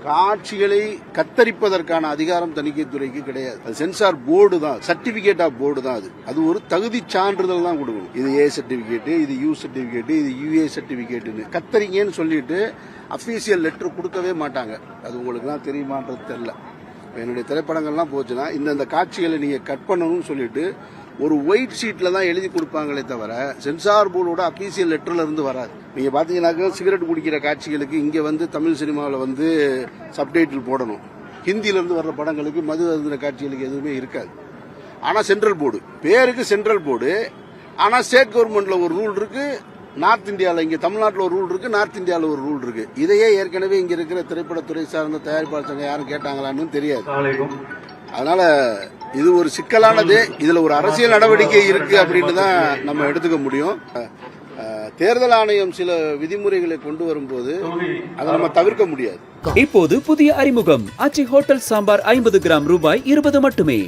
காட்சிகளை கத்தரிப்பதற்கான அதிகாரம் தணிக்கைத்துறைக்கு கிடையாது. அது சென்சார் போர்டு தான், சர்டிபிகேட் ஆஃப் போர்டு தான். அது ஒரு தகுதி சான்றிதழ் தான் கொடுக்கணும். இது ஏ சர்டிபிகேட், இது யூ சர்டிபிகேட், இது யூஏ சர்டிபிகேட்னு கத்தரிங்கன்னு சொல்லிட்டு அபிஷியல் லெட்டர் கொடுக்கவே மாட்டாங்க. அது உங்களுக்கு தான் தெரியுமான்றது தெரியல. என்னுடைய திரைப்படங்கள்லாம் போச்சுன்னா இந்த காட்சிகளை நீங்க கட் பண்ணணும்னு சொல்லிட்டு ஒரு ஒயிட் ஷீட்ல தான் எழுதி கொடுப்பாங்களே தவிர சென்சார் போர்டோட அபிஷியல் லெட்டர்ல இருந்து வராது. நீங்க பாத்தீங்கன்னாக்க சிகரெட் குடிக்கிற காட்சிகளுக்கு இங்க தமிழ் சினிமாவில் சப்டைட்டில் போடணும். ஹிந்தியில இருந்து வர்ற படங்களுக்கு மது அருந்தின காட்சிகளுக்கு எதுவுமே இருக்காது. ஆனா சென்ட்ரல் போர்டு பேருக்கு சென்ட்ரல் போர்டு, ஆனா ஸ்டேட் கவர்மெண்ட்ல ஒரு ரூல் இருக்கு, நார்த் இந்தியாவில் இங்க தமிழ்நாட்டில் ஒரு ரூல் இருக்கு, நார்த் இந்தியாவில் ஒரு ரூல் இருக்கு. இதையே ஏற்கனவே இங்க இருக்கிற திரைப்படத்துறை சார்ந்த தயாரிப்பாளர் சங்கம் யாரும் கேட்டாங்களான்னு தெரியாது. அதனால இது ஒரு சிக்கலானது. இதுல ஒரு அரசியல் நடவடிக்கை இருக்கு அப்படின்னு தான் நம்ம எடுத்துக்க முடியும். தேர்தல் ஆணையம் சில விதிமுறைகளை கொண்டு வரும்போது அதை நம்ம தவிர்க்க முடியாது. இப்போது புதிய அறிமுகம் ஆச்சி ஹோட்டல் சாம்பார் 50 கிராம் ரூபாய் 20 மட்டுமே.